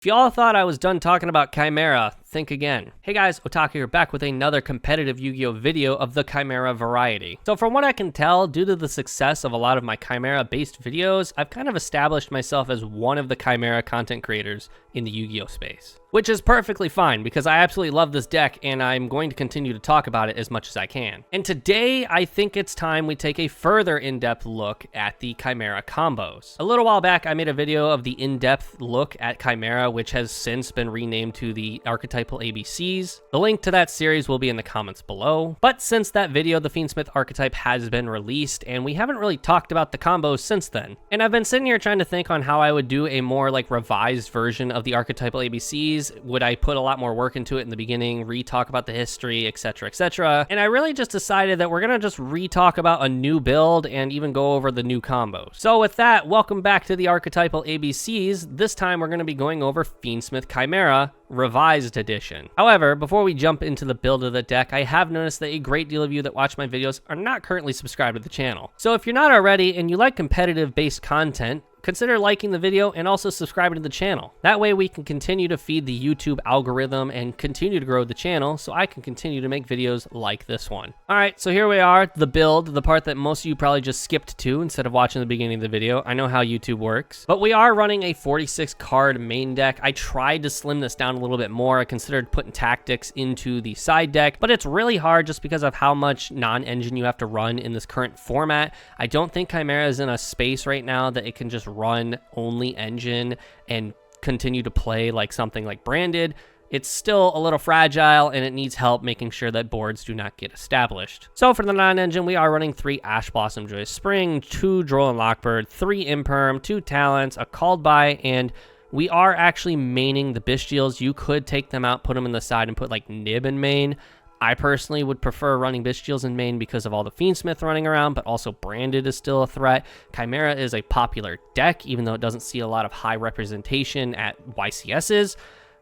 If y'all thought I was done talking about Chimera, think again. Hey guys, Otaku here, back with another competitive Yu-Gi-Oh video of the Chimera variety. So from what I can tell, due to the success of a lot of my Chimera-based videos, I've kind of established myself as one of the Chimera content creators in the Yu-Gi-Oh space. Which is perfectly fine, because I absolutely love this deck, and I'm going to continue to talk about it as much as I can. And today, I think it's time we take a further in-depth look at the Chimera combos. A little while back, I made a video of the in-depth look at Chimera, which has since been renamed to the Archetypal ABCs. The link to that series will be in the comments below. But since that video, the Fiendsmith archetype has been released, and we haven't really talked about the combos since then. And I've been sitting here trying to think on how I would do a more like revised version of the Archetypal ABCs. Would I put a lot more work into it in the beginning, re-talk about the history, etc., etc.? And I really just decided that we're gonna just re-talk about a new build and even go over the new combos. So with that, welcome back to the Archetypal ABCs. This time we're gonna be going over Fiendsmith Chimera Revised Edition. However, before we jump into the build of the deck, I have noticed that a great deal of you that watch my videos are not currently subscribed to the channel. So if you're not already and you like competitive-based content, consider liking the video and also subscribing to the channel. That way we can continue to feed the YouTube algorithm and continue to grow the channel so I can continue to make videos like this one. Alright, so here we are, the build, the part that most of you probably just skipped to instead of watching the beginning of the video. I know how YouTube works. But we are running a 46 card main deck. I tried to slim this down a little bit more. I considered putting tactics into the side deck, but it's really hard just because of how much non-engine you have to run in this current format. I don't think Chimera is in a space right now that it can just run only engine and continue to play like something like Branded. It's still a little fragile and it needs help making sure that boards do not get established. So for the non-engine, we are running 3 Ash Blossom Joyous Spring, 2 Droll and Lockbird, 3 Imperm, 2 Talents, a Called By, and we are actually maining the Bestials. You could take them out, put them in the side, and put like Nib in main. I personally would prefer running Bestials in main because of all the Fiendsmith running around, but also Branded is still a threat. Chimera is a popular deck, even though it doesn't see a lot of high representation at YCSs.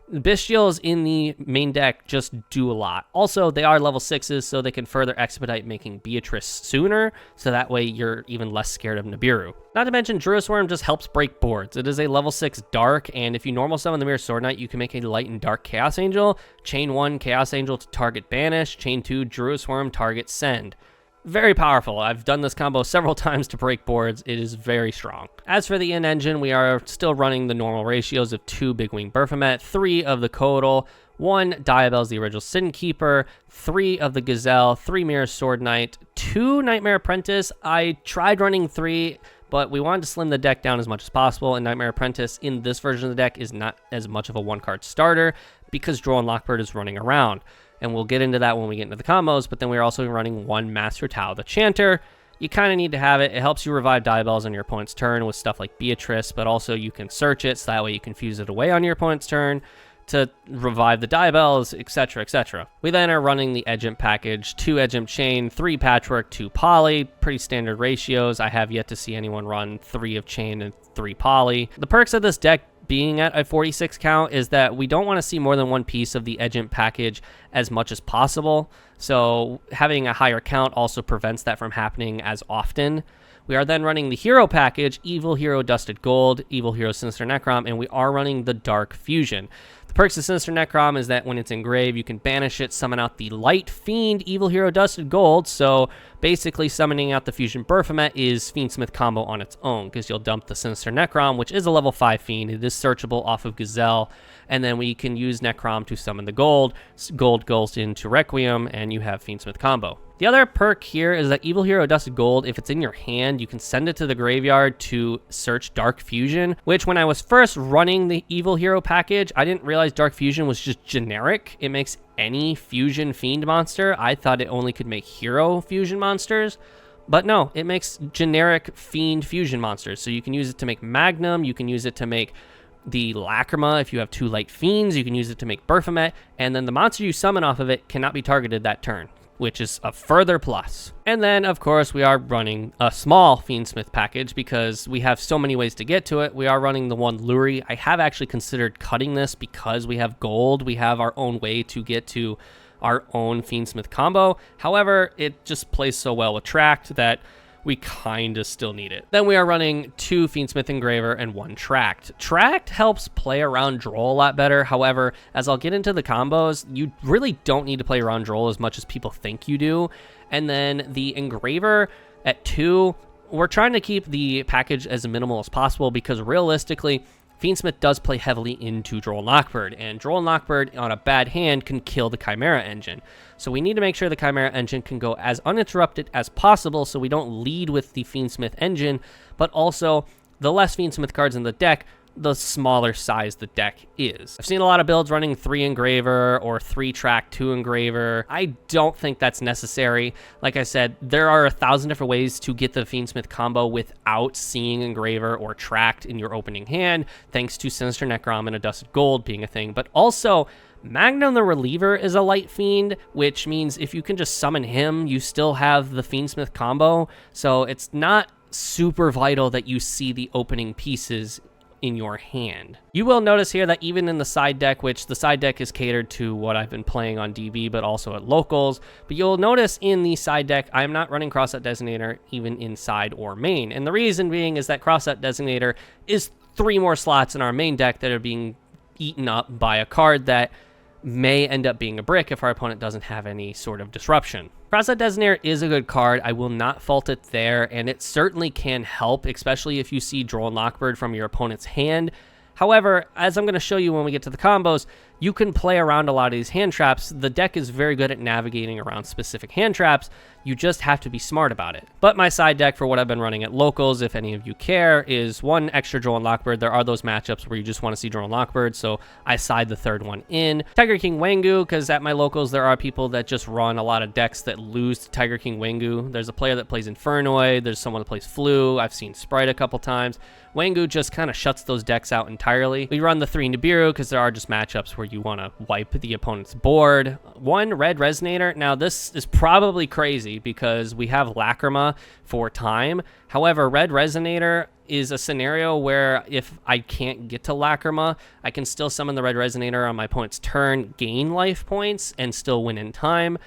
Bestials in the main deck just do a lot. Also, they are level 6s, so they can further expedite making Beatrice sooner, so that way you're even less scared of Nibiru. Not to mention, Druid Worm just helps break boards. It is a level 6 Dark, and if you normal summon the Mirror Sword Knight, you can make a Light and Dark Chaos Angel. Chain 1, Chaos Angel to target Banish. Chain 2, Druid Worm, target Send. Very powerful. I've done this combo several times to break boards. It is very strong. As for the in-engine, we are still running the normal ratios of 2 Big Wing Baphomet, 3 of the Codal, 1 Diabell's the original Sin Keeper, 3 of the Gazelle, 3 Mirror Sword Knight, 2 Nightmare Apprentice. I tried running 3, but we wanted to slim the deck down as much as possible, and Nightmare Apprentice in this version of the deck is not as much of a 1-card starter because Droll and Lockbird is running around. And we'll get into that when we get into the combos, but then we're also running 1 Master Tau the Chanter. You kind of need to have it. It helps you revive Diabells on your opponent's turn with stuff like Beatrice, but also you can search it, so that way you can fuse it away on your opponent's turn to revive the Diabells, etc., etc. We then are running the Edgemp package, 2 Edgemp Chain, 3 Patchwork, 2 Poly, pretty standard ratios. I have yet to see anyone run 3 of Chain and 3 Poly. The perks of this deck being at a 46 count is that we don't want to see more than 1 piece of the Edgemp package as much as possible. So having a higher count also prevents that from happening as often. We are then running the Hero package, Evil Hero Dusted Gold, Evil Hero Sinister Necrom, and we are running the Dark Fusion. The perks of Sinister Necrom is that when it's engraved, you can banish it, summon out the Light Fiend, Evil Hero Dusted Gold, so basically summoning out the Fusion Baphomet is Fiendsmith combo on its own, because you'll dump the Sinister Necrom, which is a level 5 Fiend. It is searchable off of Gazelle, and then we can use Necrom to summon the Gold. Gold goes into Requiem, and you have Fiendsmith combo. The other perk here is that Evil Hero Dusted Gold, if it's in your hand, you can send it to the graveyard to search Dark Fusion, which when I was first running the Evil Hero package, I didn't realize Dark Fusion was just generic. It makes any Fusion Fiend monster. I thought it only could make Hero Fusion monsters, but no, it makes generic Fiend Fusion monsters. So you can use it to make Magnum, you can use it to make the Lacrima. If you have 2 Light Fiends, you can use it to make Baphomet, and then the monster you summon off of it cannot be targeted that turn, which is a further plus. And then, of course, we are running a small Fiendsmith package because we have so many ways to get to it. We are running the 1 Luri. I have actually considered cutting this because we have gold. We have our own way to get to our own Fiendsmith combo. However, it just plays so well with Tract that we kind of still need it. Then we are running 2 Fiendsmith Engraver and 1 Tracked. Tracked helps play around Droll a lot better. However, as I'll get into the combos, you really don't need to play around Droll as much as people think you do. And then the Engraver at 2, we're trying to keep the package as minimal as possible because realistically, Fiendsmith does play heavily into Droll Knockbird, and Droll Knockbird on a bad hand can kill the Chimera engine. So we need to make sure the Chimera engine can go as uninterrupted as possible so we don't lead with the Fiendsmith engine, but also the less Fiendsmith cards in the deck, the smaller size the deck is. I've seen a lot of builds running 3 Engraver or 3 Track 2 Engraver. I don't think that's necessary. Like I said, there are 1,000 different ways to get the Fiendsmith combo without seeing Engraver or Tracked in your opening hand, thanks to Sinister Necrom and a Dusted Gold being a thing. But also, Magnum the Reliever is a light fiend, which means if you can just summon him, you still have the Fiendsmith combo. So it's not super vital that you see the opening pieces in your hand. You will notice here that even in the side deck, which the side deck is catered to what I've been playing on DB, but also at locals, but you'll notice in the side deck, I'm not running Cross-Out Designator even inside or main. And the reason being is that Cross-Out Designator is 3 more slots in our main deck that are being eaten up by a card that may end up being a brick if our opponent doesn't have any sort of disruption. Cross-Out Designator is a good card. I will not fault it there, and it certainly can help, especially if you see Droll Knockbird from your opponent's hand. However, as I'm going to show you when we get to the combos, you can play around a lot of these hand traps. The deck is very good at navigating around specific hand traps. You just have to be smart about it. But my side deck for what I've been running at locals, if any of you care, is 1 extra Droll Knockbird. There are those matchups where you just want to see Droll Knockbird, so I side the 3rd one in. Tiger King Wengu, because at my locals there are people that just run a lot of decks that lose to Tiger King Wengu. There's a player that plays Infernoid, there's someone that plays Flu, I've seen Sprite a couple times. Wengu just kind of shuts those decks out entirely. We run the 3 Nibiru because there are just matchups where you want to wipe the opponent's board. 1 Red Resonator. Now this is probably crazy because we have Lacrima for time. However, Red Resonator is a scenario where if I can't get to Lacrima, I can still summon the Red Resonator on my opponent's turn, gain life points, and still win in time.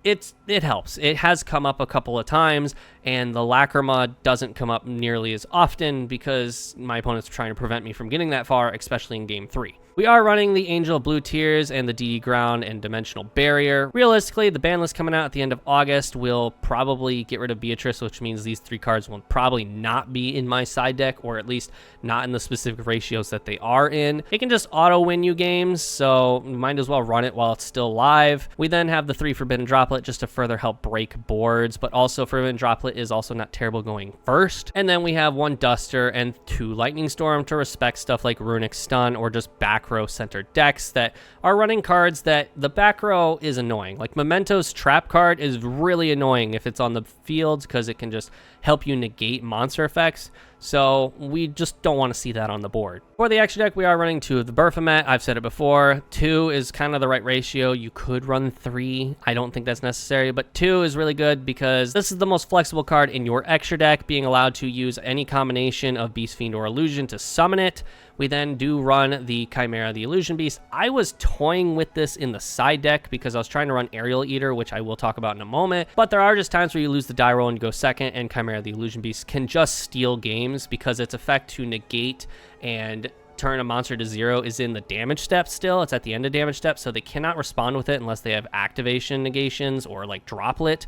It helps. It has come up a couple of times, and the Lacrima doesn't come up nearly as often because my opponent's trying to prevent me from getting that far, especially in game 3. We are running the Angel Blue Tears and the DD Ground and Dimensional Barrier. Realistically, the ban list coming out at the end of August will probably get rid of Beatrice, which means these 3 cards will probably not be in my side deck, or at least not in the specific ratios that they are in. It can just auto-win you games, so you might as well run it while it's still live. We then have the 3 Forbidden Droplet just to further help break boards, but also Forbidden Droplet is also not terrible going first. And then we have 1 Duster and 2 Lightning Storm to respect stuff like Runic Stun or just back row center decks that are running cards that the back row is annoying. Like Memento's Trap card is really annoying if it's on the fields because it can just help you negate monster effects. So we just don't want to see that on the board. For the extra deck, we are running 2 of the Berfomet. I've said it before. 2 is kind of the right ratio. You could run 3. I don't think that's necessary, but 2 is really good because this is the most flexible card in your extra deck, being allowed to use any combination of Beast Fiend or Illusion to summon it. We then do run the Chimera, the Illusion Beast. I was toying with this in the side deck because I was trying to run Aerial Eater, which I will talk about in a moment. But there are just times where you lose the die roll and go second, and Chimera, the Illusion Beast can just steal games because its effect to negate and turn a monster to 0 is in the damage step still. It's at the end of damage step, so they cannot respond with it unless they have activation negations or like Droplet.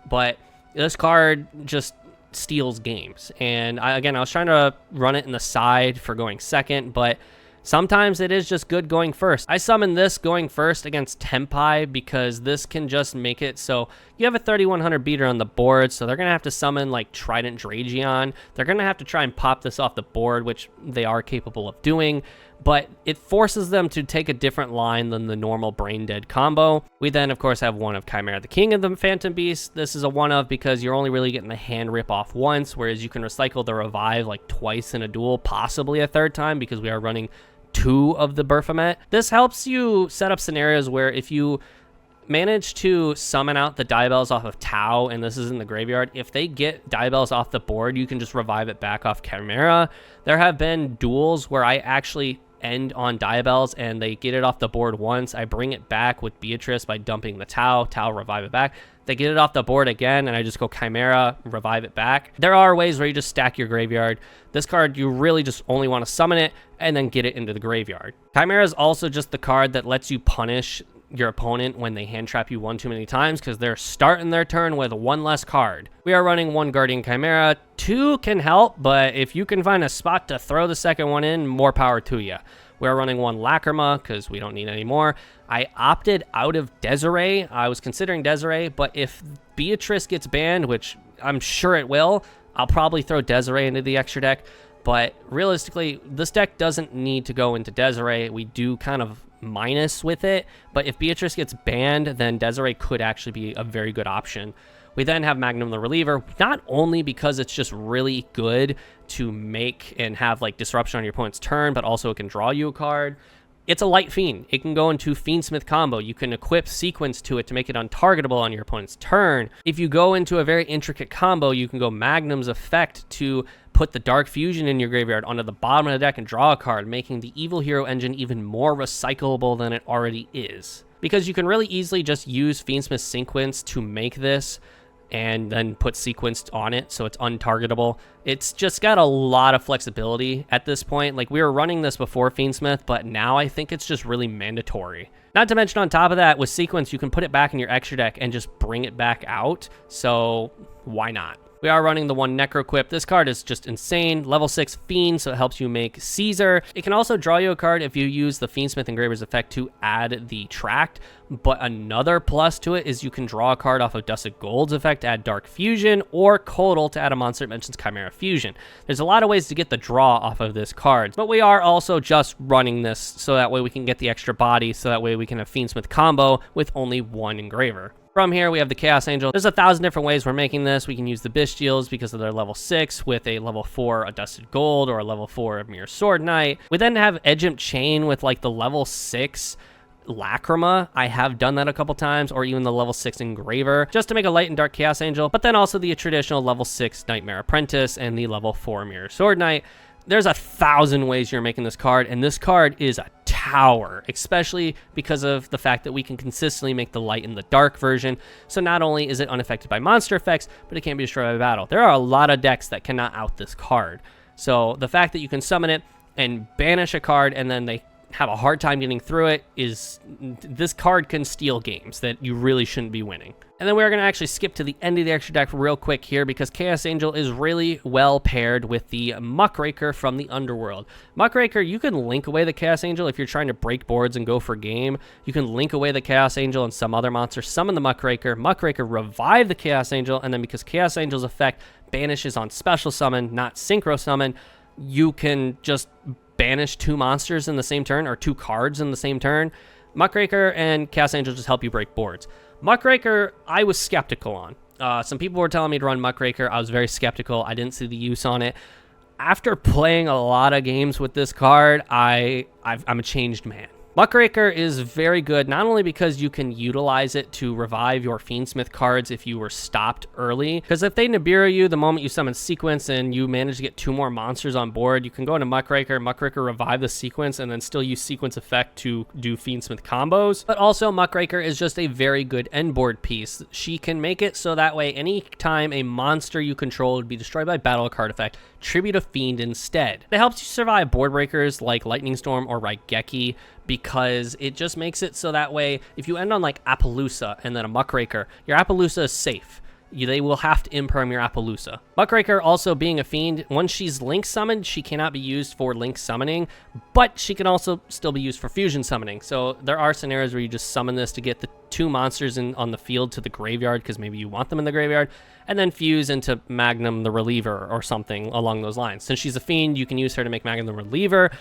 But this card just steals games. And I was trying to run it in the side for going second, but sometimes it is just good going first. I summon this going first against Tempai because this can just make it so you have a 3100 beater on the board, so they're going to have to summon like Trident Dragion. They're going to have to try and pop this off the board, which they are capable of doing, but it forces them to take a different line than the normal Brain Dead combo. We then, of course, have 1 of Chimera, the King of the Phantom Beast. This is a 1 of because you're only really getting the hand rip off once, whereas you can recycle the Revive like twice in a duel, possibly a 3rd time because we are running 2 of the Berfomet. This helps you set up scenarios where if you manage to summon out the Diabells off of Tau, and this is in the graveyard, if they get Diabells off the board, you can just revive it back off Chimera. There have been duels where I actually end on Diabells and they get it off the board once, I bring it back with Beatrice by dumping the Tau, revive it back. They get it off the board again, and I just go Chimera, revive it back. There are ways where you just stack your graveyard. This card, you really just only want to summon it and then get it into the graveyard. Chimera is also just the card that lets you punish your opponent when they hand trap you one too many times because they're starting their turn with one less card. We are running 1 Guardian Chimera. 2 can help, but if you can find a spot to throw the second one in, more power to you. We're running 1 Lacrima because we don't need any more. I opted out of Desiree. I was considering Desiree, but if Beatrice gets banned, which I'm sure it will, I'll probably throw Desiree into the extra deck. But realistically, this deck doesn't need to go into Desiree. We do kind of minus with it, but if Beatrice gets banned, then Desiree could actually be a very good option. We then have Magnum the Reliever, not only because it's just really good to make and have like disruption on your opponent's turn, but also it can draw you a card. It's a light fiend. It can go into Fiendsmith combo. You can equip sequence to it to make it untargetable on your opponent's turn. If you go into a very intricate combo, you can go Magnum's effect to put the Dark Fusion in your graveyard onto the bottom of the deck and draw a card, making the Evil Hero engine even more recyclable than it already is. Because you can really easily just use Fiendsmith sequence to make this and then put sequenced on it so it's untargetable. It's just got a lot of flexibility at this point. Like, we were running this before Fiendsmith, but now I think it's just really mandatory. Not to mention, on top of that, with sequence, you can put it back in your extra deck and just bring it back out, so why not? We are running the 1 Necroquip. This card is just insane. Level 6 Fiend, so it helps you make Caesar. It can also draw you a card if you use the Fiendsmith Engraver's effect to add the Tract, but another plus to it is you can draw a card off of Dusted Gold's effect to add Dark Fusion, or Codal to add a monster that mentions Chimera Fusion. There's a lot of ways to get the draw off of this card, but we are also just running this so that way we can get the extra body, so that way we can have Fiendsmith combo with only 1 Engraver. From here, we have the Chaos Angel. There's 1,000 different ways we're making this. We can use the Bestials because of their level 6 with a level 4 a Dusted Gold or a level 4 a Mirror Sword Knight. We then have Edgemp Chain with like the level 6 Lacrima. I have done that a couple times, or even the level 6 Engraver, just to make a light and dark Chaos Angel, but then also the traditional level 6 Nightmare Apprentice and the level 4 Mirror Sword Knight. There's 1,000 ways you're making this card, and this card is a tower, especially because of the fact that we can consistently make the light and the dark version. So not only is it unaffected by monster effects, but it can't be destroyed by battle. There are a lot of decks that cannot out this card. So the fact that you can summon it and banish a card and then they have a hard time getting through it is, this card can steal games that you really shouldn't be winning. And then we're going to actually skip to the end of the extra deck real quick here, because Chaos Angel is really well paired with the Muckraker from the Underworld. Muckraker, you can link away the Chaos Angel if you're trying to break boards and go for game. You can link away the Chaos Angel and some other monster, summon the Muckraker, Muckraker revive the Chaos Angel, and then because Chaos Angel's effect banishes on special summon, not synchro summon, you can just banish 2 monsters in the same turn, or 2 cards in the same turn. Muckraker and Chaos Angel just help you break boards. Muckraker, I was skeptical on. Some people were telling me to run Muckraker. I was very skeptical. I didn't see the use on it. After playing a lot of games with this card, I'm a changed man. Muckraker is very good, not only because you can utilize it to revive your Fiendsmith cards if you were stopped early, because if they Nibiru you the moment you summon sequence and you manage to get 2 more monsters on board, you can go into Muckraker revive the sequence, and then still use sequence effect to do Fiendsmith combos. But also, Muckraker is just a very good end board piece. She can make it so that way anytime a monster you control would be destroyed by battle card effect, tribute a Fiend instead. It helps you survive board breakers like Lightning Storm or Raigeki, because it just makes it so that way if you end on like Appaloosa and then a Muckraker, your Appaloosa is safe. They will have to imperm your Appaloosa. Muckraker also being a fiend, once she's link summoned, she cannot be used for link summoning, but she can also still be used for fusion summoning. So there are scenarios where you just summon this to get the 2 monsters on the field to the graveyard, because maybe you want them in the graveyard, and then fuse into Magnum the Reliever or something along those lines. Since she's a fiend, you can use her to make Magnum the Reliever,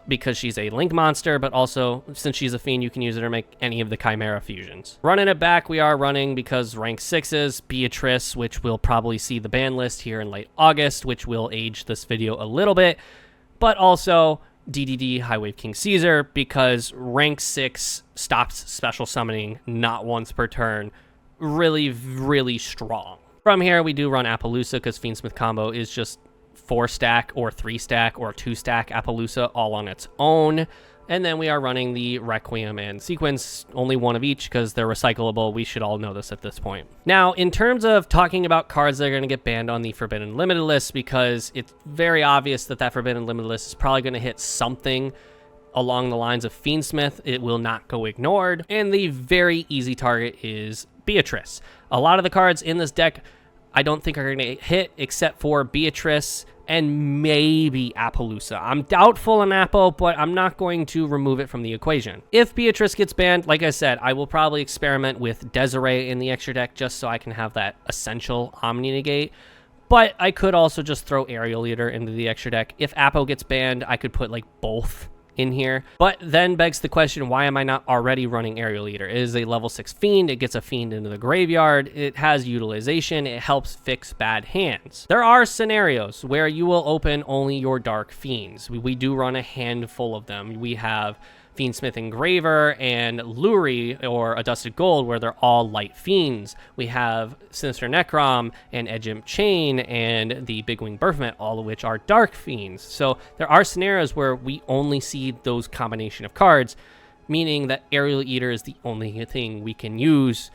because she's a link monster, but also since she's a fiend, you can use her to make any of the Chimera fusions. Running it back, we are running because rank 6s, Beatrice, which we'll probably see the ban list here in late August, which will age this video a little bit, but also DDD High Wave King Caesar, because rank 6 stops special summoning not once per turn. Really, really strong. From here, we do run Appaloosa because Fiendsmith combo is just 4-stack or 3-stack or 2-stack Appaloosa all on its own. And then we are running the Requiem and Sequence, only one of each because they're recyclable. We should all know this at this point. Now, in terms of talking about cards that are going to get banned on the Forbidden Limited list, because it's very obvious that that Forbidden Limited list is probably going to hit something along the lines of Fiendsmith, it will not go ignored. And the very easy target is Beatrice. A lot of the cards in this deck I don't think are going to hit except for Beatrice and maybe Appaloosa. I'm doubtful on Appo, but I'm not going to remove it from the equation. If Beatrice gets banned, like I said, I will probably experiment with Desiree in the extra deck just so I can have that essential Omni Negate. But I could also just throw Aerial Eater into the extra deck. If Appo gets banned, I could put like both in here. But then begs the question, why am I not already running Aerial Eater? It is a level 6 Fiend. It gets a Fiend into the graveyard. It has utilization. It helps fix bad hands. There are scenarios where you will open only your Dark Fiends. We do run a handful of them. We have Fiendsmith Engraver and Lurie, or a Dusted Gold, where they're all light fiends. We have Sinister Necrom and Edge Imp Chain and the Big Wing Baphomet, all of which are dark fiends. So there are scenarios where we only see those combination of cards, meaning that Aerial Eater is the only thing we can use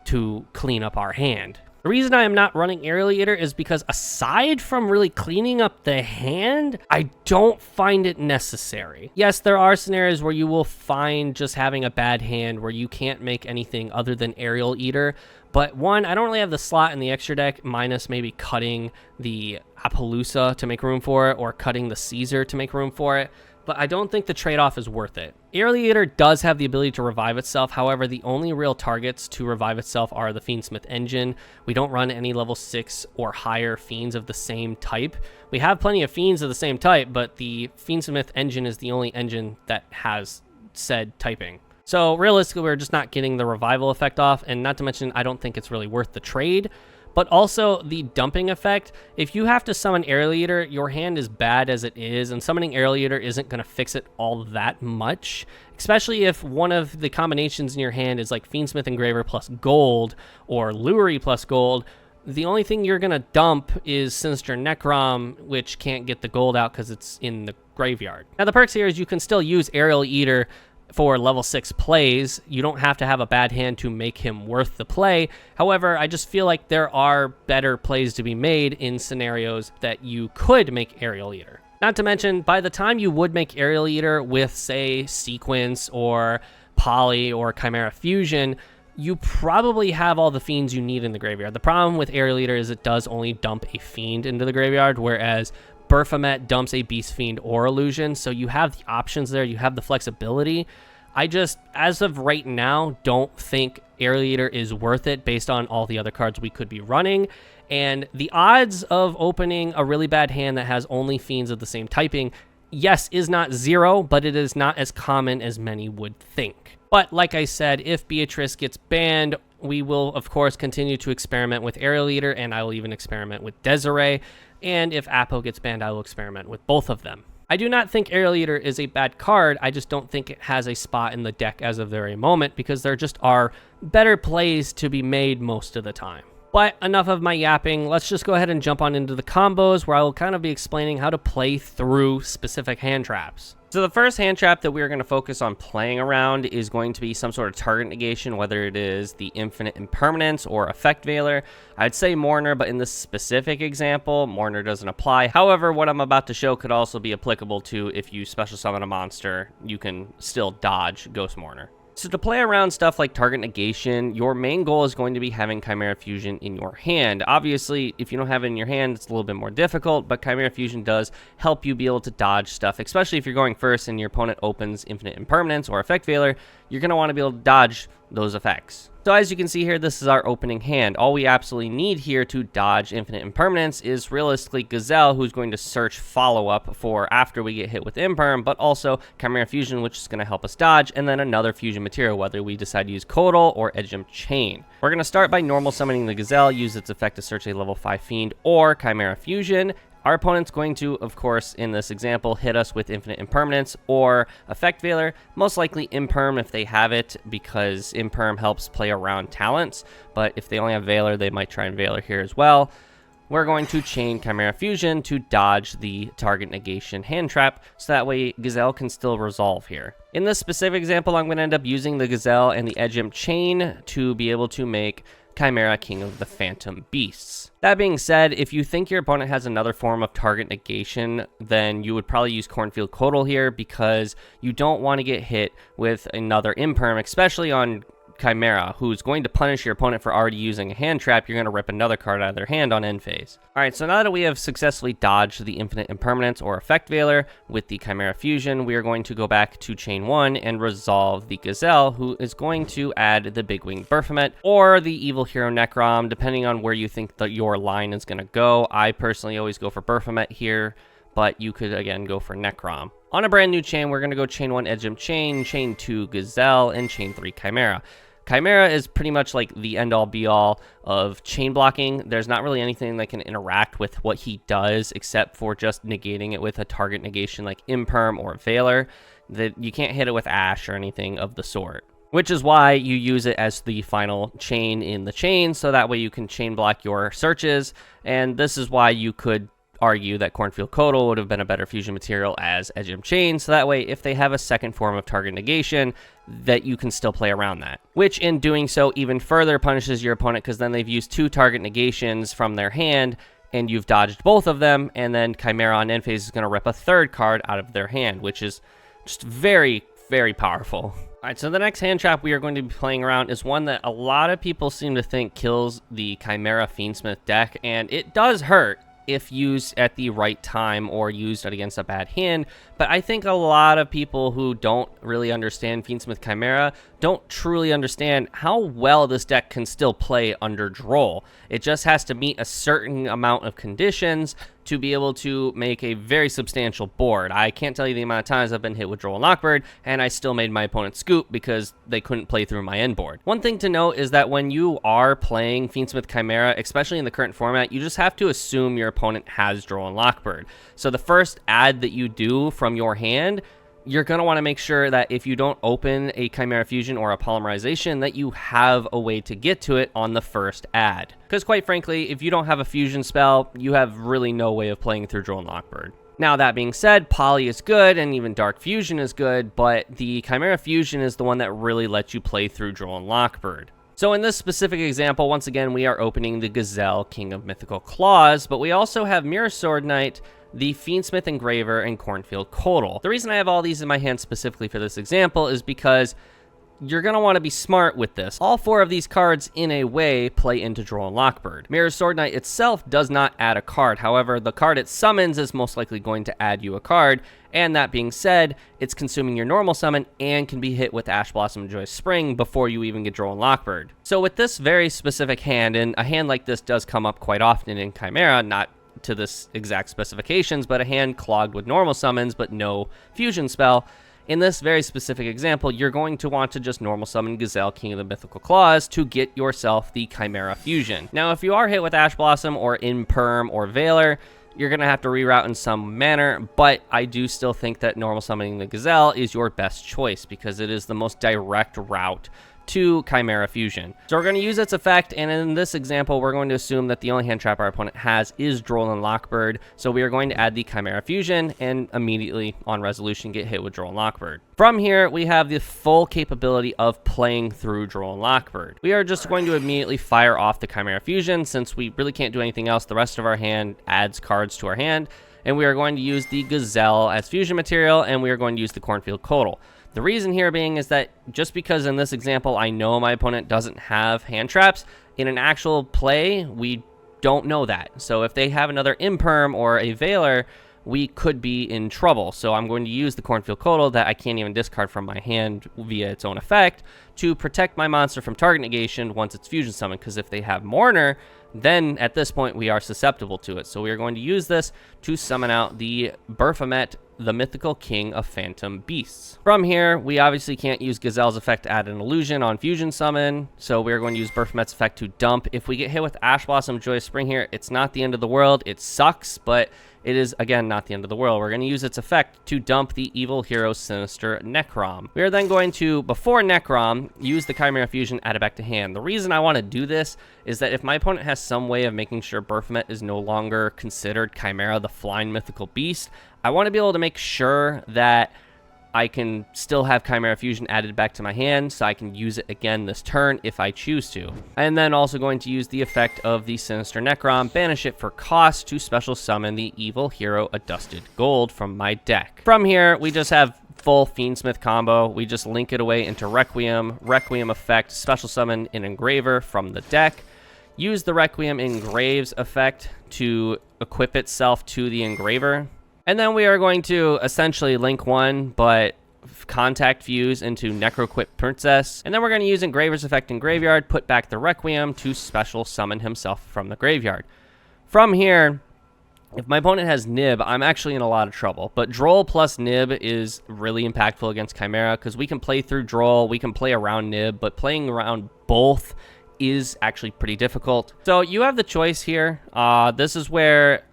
to clean up our hand. The reason I am not running Aerial Eater is because aside from really cleaning up the hand, I don't find it necessary. Yes, there are scenarios where you will find just having a bad hand where you can't make anything other than Aerial Eater. But one, I don't really have the slot in the extra deck, minus maybe cutting the Appaloosa to make room for it or cutting the Caesar to make room for it. But I don't think the trade-off is worth it. Aerial Eater does have the ability to revive itself. However, the only real targets to revive itself are the Fiendsmith engine. We don't run any level 6 or higher fiends of the same type. We have plenty of fiends of the same type, but the Fiendsmith engine is the only engine that has said typing. So realistically, we're just not getting the revival effect off, and not to mention, I don't think it's really worth the trade. But also the dumping effect. If you have to summon Aerial Eater, your hand is bad as it is, and summoning Aerial Eater isn't going to fix it all that much, especially if one of the combinations in your hand is like Fiendsmith Engraver plus gold or Lurie plus gold. The only thing you're going to dump is Sinister Necrom, which can't get the gold out because it's in the graveyard. Now, the perks here is you can still use Aerial Eater for level 6 plays. You don't have to have a bad hand to make him worth the play. However, I just feel like there are better plays to be made in scenarios that you could make Aerial Eater. Not to mention, by the time you would make Aerial Eater with, say, Sequence or Poly or Chimera Fusion, you probably have all the fiends you need in the graveyard. The problem with Aerial Eater is it does only dump a fiend into the graveyard, whereas Baphomet dumps a Beast Fiend or Illusion, so you have the options there, you have the flexibility. I just, as of right now, don't think Aerial Eater is worth it based on all the other cards we could be running, and the odds of opening a really bad hand that has only fiends of the same typing, yes, is not 0, but it is not as common as many would think. But like I said, if Beatrice gets banned, we will, of course, continue to experiment with Aerial Eater, and I will even experiment with Desiree. And if Appo gets banned, I will experiment with both of them. I do not think Aerial Eater is a bad card. I just don't think it has a spot in the deck as of the very moment because there just are better plays to be made most of the time. But enough of my yapping. Let's just go ahead and jump on into the combos where I will kind of be explaining how to play through specific hand traps. So the first hand trap that we're going to focus on playing around is going to be some sort of target negation, whether it is the Infinite Impermanence or Effect Veiler. I'd say Mourner, but in this specific example, Mourner doesn't apply. However, what I'm about to show could also be applicable to if you special summon a monster, you can still dodge Ghost Mourner. So to play around stuff like target negation, your main goal is going to be having Chimera Fusion in your hand. Obviously, if you don't have it in your hand, it's a little bit more difficult, but Chimera Fusion does help you be able to dodge stuff, especially if you're going first and your opponent opens Infinite Impermanence or Effect Veiler, you're going to want to be able to dodge those effects. So as you can see here, this is our opening hand. All we absolutely need here to dodge Infinite Impermanence is realistically Gazelle, who's going to search follow-up for after we get hit with Imperm, but also Chimera Fusion, which is going to help us dodge, and then another fusion material, whether we decide to use Codal or Edge Imp Chain. We're going to start by normal summoning the Gazelle, use its effect to search a level 5 Fiend or Chimera Fusion. Our opponent's going to, of course, in this example, hit us with Infinite Impermanence or Effect Veiler, most likely Imperm if they have it, because Imperm helps play around talents, but if they only have Veiler, they might try and Veiler here as well. we're going to chain Chimera Fusion to dodge the target negation hand trap, so that way Gazelle can still resolve here. In this specific example, I'm going to end up using the Gazelle and the Edge Imp chain to be able to make Chimera King of the Phantom Beasts. That being said, if you think your opponent has another form of target negation, then you would probably use Cornfield Codal here, because you don't want to get hit with another imperm, especially on Chimera, who's going to punish your opponent for already using a hand trap. You're going to rip another card out of their hand on end phase. Alright, so now that we have successfully dodged the Infinite Impermanence or Effect Veiler with the Chimera Fusion, we are going to go back to chain 1 and resolve the Gazelle, who is going to add the Big Wing Baphomet or the Evil Hero Necrom, depending on where you think that your line is going to go. I personally always go for Baphomet here, but you could again go for Necrom. On a brand new chain, we're going to go chain 1 Edge Imp chain, chain 2 Gazelle, and chain 3 Chimera. Chimera is pretty much like the end-all be-all of chain blocking. There's not really anything that can interact with what he does except for just negating it with a target negation like Imperm or Veiler. That you can't hit it with Ash or anything of the sort, which is why you use it as the final chain in the chain, so that way you can chain block your searches. And this is why you could argue that Cornfield Codal would have been a better fusion material as Edge Imp chain, so that way if they have a second form of target negation, that you can still play around that, which in doing so even further punishes your opponent, because then they've used 2 target negations from their hand and you've dodged both of them, and then Chimera on end phase is going to rip a 3rd card out of their hand, which is just very, very powerful. Alright, so the next hand trap we are going to be playing around is one that a lot of people seem to think kills the Chimera Fiendsmith deck, and it does hurt if used at the right time or used against a bad hand. But I think a lot of people who don't really understand Fiendsmith Chimera don't truly understand how well this deck can still play under Droll. It just has to meet a certain amount of conditions to be able to make a very substantial board. I can't tell you the amount of times I've been hit with Droll and Lockbird, and I still made my opponent scoop because they couldn't play through my end board. One thing to note is that when you are playing Fiendsmith Chimera, especially in the current format, you just have to assume your opponent has Droll and Lockbird. So the first add that you do from your hand, you're going to want to make sure that if you don't open a Chimera Fusion or a Polymerization, that you have a way to get to it on the first add. Because quite frankly, if you don't have a fusion spell, you have really no way of playing through Droll and Lockbird. Now, that being said, Poly is good and even Dark Fusion is good, but the Chimera Fusion is the one that really lets you play through Droll and Lockbird. So in this specific example, once again, we are opening the Gazelle, King of Mythical Claws, but we also have Mirror Sword Knight, the Fiendsmith Engraver, and Cornfield Codal. The reason I have all these in my hand specifically for this example is because you're going to want to be smart with this. All 4 of these cards, in a way, play into Droll and Lockbird. Mirror Sword Knight itself does not add a card. However, the card it summons is most likely going to add you a card. And that being said, it's consuming your normal summon and can be hit with Ash Blossom and Joyous Spring before you even get Droll and Lockbird. So with this very specific hand, and a hand like this does come up quite often in Chimera, not to this exact specifications, but a hand clogged with normal summons but no fusion spell. In this very specific example, you're going to want to just normal summon Gazelle, King of the Mythical Claws, to get yourself the Chimera Fusion. Now, if you are hit with Ash Blossom or Imperm or Veiler, you're going to have to reroute in some manner, but I do still think that normal summoning the Gazelle is your best choice because it is the most direct route to Chimera Fusion. So we're going to use its effect, and in this example, we're going to assume that the only hand trap our opponent has is Droll and Lockbird. So we are going to add the Chimera Fusion and immediately on resolution get hit with Droll and Lockbird. From here, we have the full capability of playing through Droll and Lockbird. We are just going to immediately fire off the Chimera Fusion since we really can't do anything else. The rest of our hand adds cards to our hand, and we are going to use the Gazelle as fusion material, and we are going to use the Cornfield Codal. The reason here being is that just because in this example I know my opponent doesn't have hand traps, in an actual play, we don't know that. So if they have another Imperm or a Veiler, we could be in trouble. So I'm going to use the Cornfield Codal that I can't even discard from my hand via its own effect to protect my monster from target negation once it's fusion summoned, because if they have Mourner, then at this point we are susceptible to it. So we are going to use this to summon out the Baphomet, the Mythical King of Phantom Beasts. From here, we obviously can't use Gazelle's effect to add an illusion on fusion summon, so we're going to use Baphomet's effect to dump. If we get hit with Ash Blossom, Joyous Spring here, it's not the end of the world. It sucks, but it is, again, not the end of the world. We're going to use its effect to dump the evil hero Sinister Necrom. We are then going to, before Necrom, use the Chimera Fusion, add it back to hand. The reason I want to do this is that if my opponent has some way of making sure Baphomet is no longer considered Chimera, the flying mythical beast, I want to be able to make sure that I can still have Chimera Fusion added back to my hand, so I can use it again this turn if I choose to. And then also going to use the effect of the Sinister Necrom, banish it for cost to special summon the evil hero Adusted Gold from my deck. From here, we just have full Fiendsmith combo. We just link it away into Requiem, Requiem effect, special summon an Engraver from the deck, use the Requiem Engraves effect to equip itself to the Engraver. And then we are going to essentially link one, but contact fuse into Necroquip Princess. And then we're going to use Engraver's effect in Graveyard, put back the Requiem to special summon himself from the graveyard. From here, if my opponent has Nib, I'm actually in a lot of trouble. But Droll plus Nib is really impactful against Chimera because we can play through Droll, we can play around Nib, but playing around both is actually pretty difficult. So you have the choice here. This is where,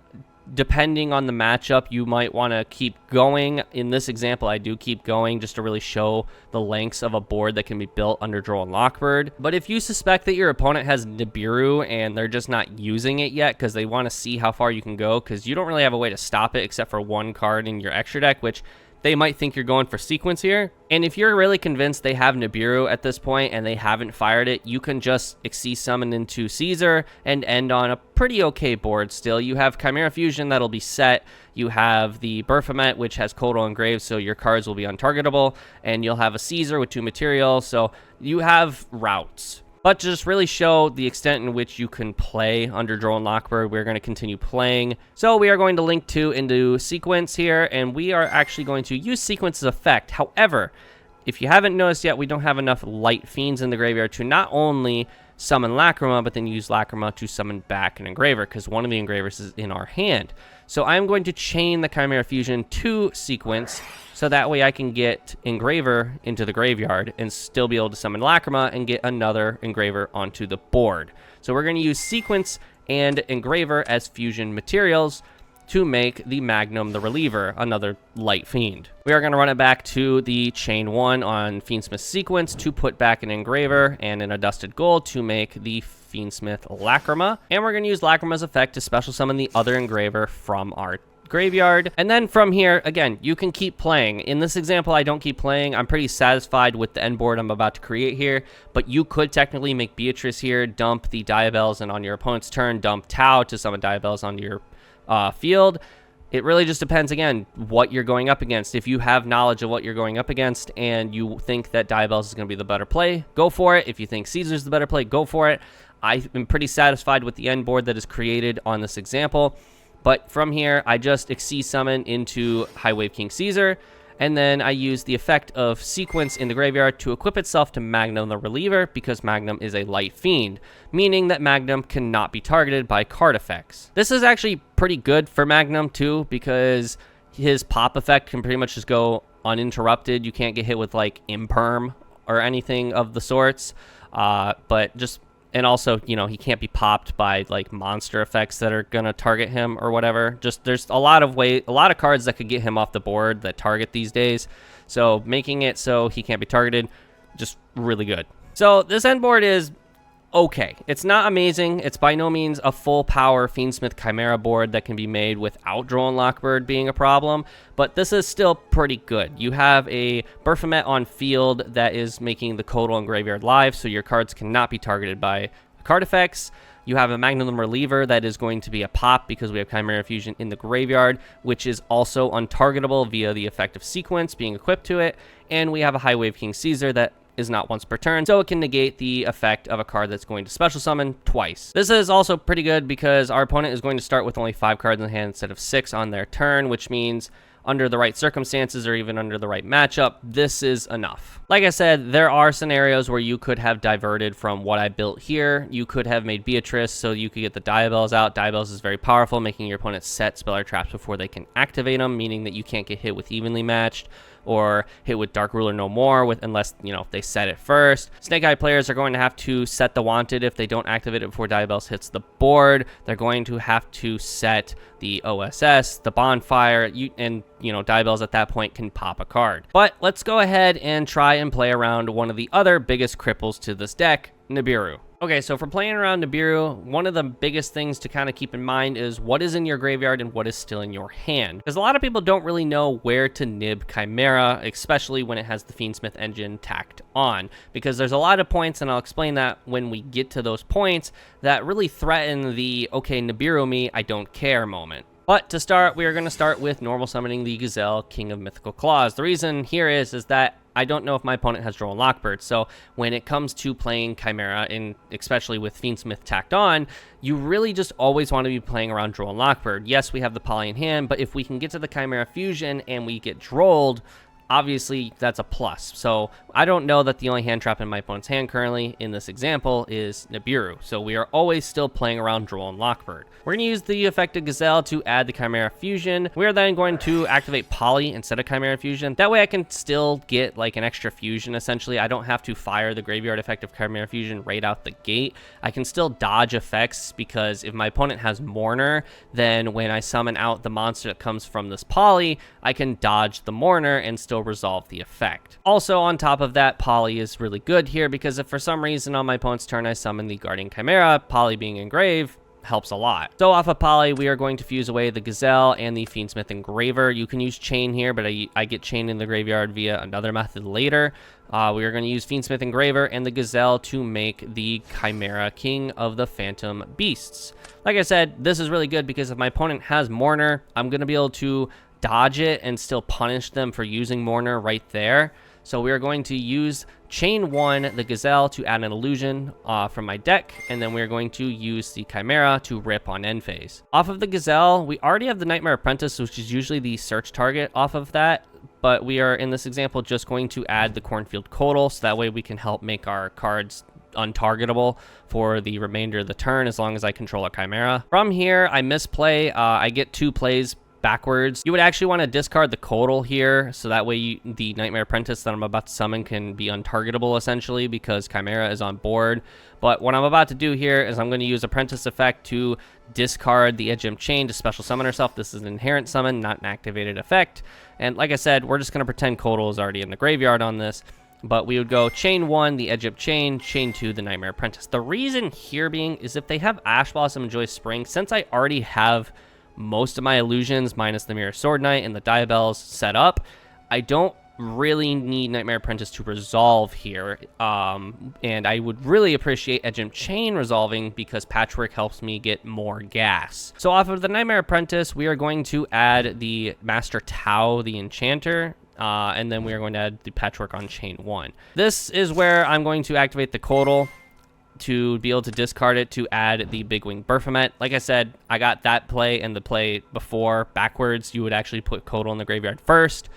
depending on the matchup, you might want to keep going. In this example, I do keep going just to really show the lengths of a board that can be built under Droll and Lockbird. But if you suspect that your opponent has Nibiru and they're just not using it yet because they want to see how far you can go, because you don't really have a way to stop it except for one card in your extra deck, which they might think you're going for sequence here. And if you're really convinced they have Nibiru at this point and they haven't fired it, you can just Xyz summon into Caesar and end on a pretty okay board still. You have Chimera Fusion that'll be set. You have the Baphomet, which has Kotal Engraved, so your cards will be untargetable. And you'll have a Caesar with 2 materials, so you have routes. But to just really show the extent in which you can play under Droll and Lockbird, we're going to continue playing. So we are going to link 2 into Sequence here, and we are actually going to use Sequence's effect. However, if you haven't noticed yet, we don't have enough Light Fiends in the graveyard to not only summon Lacrima, but then use Lacrima to summon back an Engraver, because one of the Engravers is in our hand. So I'm going to chain the Chimera Fusion to Sequence, so that way I can get Engraver into the graveyard and still be able to summon Lacrima and get another Engraver onto the board. So we're going to use Sequence and Engraver as fusion materials to make the Magnum the Reliever, another Light Fiend. We are going to run it back to the chain 1 on Fiendsmith Sequence to put back an Engraver and an Adusted Gold to make the Fiendsmith Lacrima. And we're going to use Lacrima's effect to special summon the other Engraver from our graveyard. And then from here, again, you can keep playing. In this example, I don't keep playing. I'm pretty satisfied with the end board I'm about to create here, but you could technically make Beatrice here, dump the Diabells, and on your opponent's turn, dump Tau to summon Diabells onto your field. It really just depends, again, what you're going up against. If you have knowledge of what you're going up against and you think that Diabells is going to be the better play, go for it. If you think Caesar's the better play, go for it. I am pretty satisfied with the end board that is created on this example. But from here, I just Xyz summon into High Wave King Caesar, and then I use the effect of Sequence in the graveyard to equip itself to Magnum the Reliever, because Magnum is a Light Fiend, meaning that Magnum cannot be targeted by card effects. This is actually pretty good for Magnum too, because his pop effect can pretty much just go uninterrupted. You can't get hit with like Imperm or anything of the sorts, and also, you know, he can't be popped by like monster effects that are gonna target him or whatever. Just there's a lot of cards that could get him off the board that target these days. So making it so he can't be targeted, just really good. So this end board is okay. It's not amazing. It's by no means a full power Fiendsmith Chimera board that can be made without Droll and Lockbird being a problem, but this is still pretty good. You have a Baphomet on field that is making the Kotal and Graveyard live, so your cards cannot be targeted by card effects. You have a Magnum Reliever that is going to be a pop because we have Chimera Fusion in the graveyard, which is also untargetable via the effect of Sequence being equipped to it, and we have a High Wave King Caesar that is not once per turn, so it can negate the effect of a card that's going to special summon twice. This is also pretty good because our opponent is going to start with only 5 cards in the hand instead of 6 on their turn, which means under the right circumstances or even under the right matchup, this is enough. Like I said, there are scenarios where you could have diverted from what I built here. You could have made Beatrice so you could get the Diabells out. Diabells is very powerful, making your opponent set spell or traps before they can activate them, meaning that you can't get hit with evenly matched. or hit with Dark Ruler no more unless, they set it first. Snake Eye players are going to have to set the Wanted if they don't activate it before Diabells hits the board. They're going to have to set the OSS, the Bonfire, and Diabells at that point can pop a card. But let's go ahead and try and play around one of the other biggest cripples to this deck, Nibiru. Okay, so for playing around Nibiru, one of the biggest things to kind of keep in mind is what is in your graveyard and what is still in your hand. Because a lot of people don't really know where to nib Chimera, especially when it has the Fiendsmith engine tacked on. Because there's a lot of points, and I'll explain that when we get to those points, that really threaten the, okay, Nibiru me, I don't care moment. But to start, we are going to start with normal summoning the Gazelle, King of Mythical Claws. The reason here is that I don't know if my opponent has Droll and Lockbird, so when it comes to playing Chimera, and especially with Fiendsmith tacked on, you really just always want to be playing around Droll and Lockbird. Yes, we have the Poly in hand, but if we can get to the Chimera Fusion and we get Drolled, obviously that's a plus. So I don't know that the only hand trap in my opponent's hand currently in this example is Nibiru. So we are always still playing around Droll and Lockbird. We're going to use the effective Gazelle to add the Chimera Fusion. We are then going to activate Poly instead of Chimera Fusion. That way I can still get like an extra fusion essentially. I don't have to fire the graveyard effect of Chimera Fusion right out the gate. I can still dodge effects because if my opponent has Mourner, then when I summon out the monster that comes from this Poly, I can dodge the Mourner and still resolve the effect. Also, on top of that, Poly is really good here because if for some reason on my opponent's turn I summon the Guardian Chimera, Poly being engraved helps a lot. So off of Poly, we are going to fuse away the Gazelle and the Fiendsmith Engraver. You can use Chain here, but I get Chain in the graveyard via another method later. We are going to use Fiendsmith Engraver and the Gazelle to make the Chimera King of the Phantom Beasts. Like I said, this is really good because if my opponent has Mourner, I'm going to be able to dodge it and still punish them for using Mourner right there. So we are going to use Chain 1, the Gazelle, to add an illusion from my deck, and then we are going to use the Chimera to rip on end phase. Off of the Gazelle, we already have the Nightmare Apprentice, which is usually the search target off of that, but we are, in this example, just going to add the Cornfield Codal, so that way we can help make our cards untargetable for the remainder of the turn as long as I control a Chimera. From here, I misplay. I get 2 plays backwards. You would actually want to discard the Codal here, so that way the Nightmare Apprentice that I'm about to summon can be untargetable essentially because Chimera is on board. But what I'm about to do here is I'm going to use Apprentice effect to discard the Edge Imp Chain to special summon herself. This is an inherent summon, not an activated effect. And like I said, we're just going to pretend Codal is already in the graveyard on this. But we would go Chain 1, the Edge Imp Chain, Chain 2, the Nightmare Apprentice. The reason here being is if they have Ash Blossom and Joyous Spring, since I already have most of my illusions minus the Mirror Sword Knight and the Diabells set up, I don't really need Nightmare Apprentice to resolve here, and I would really appreciate Edge Imp Chain resolving because Patchwork helps me get more gas. So off of the Nightmare Apprentice, we are going to add the Master Tau, the Enchanter, and then we are going to add the Patchwork on Chain 1. This is where I'm going to activate the Codal to be able to discard it to add the Big Wing Baphomet. Like I said, I got that play and the play before backwards. You would actually put Codal in the graveyard first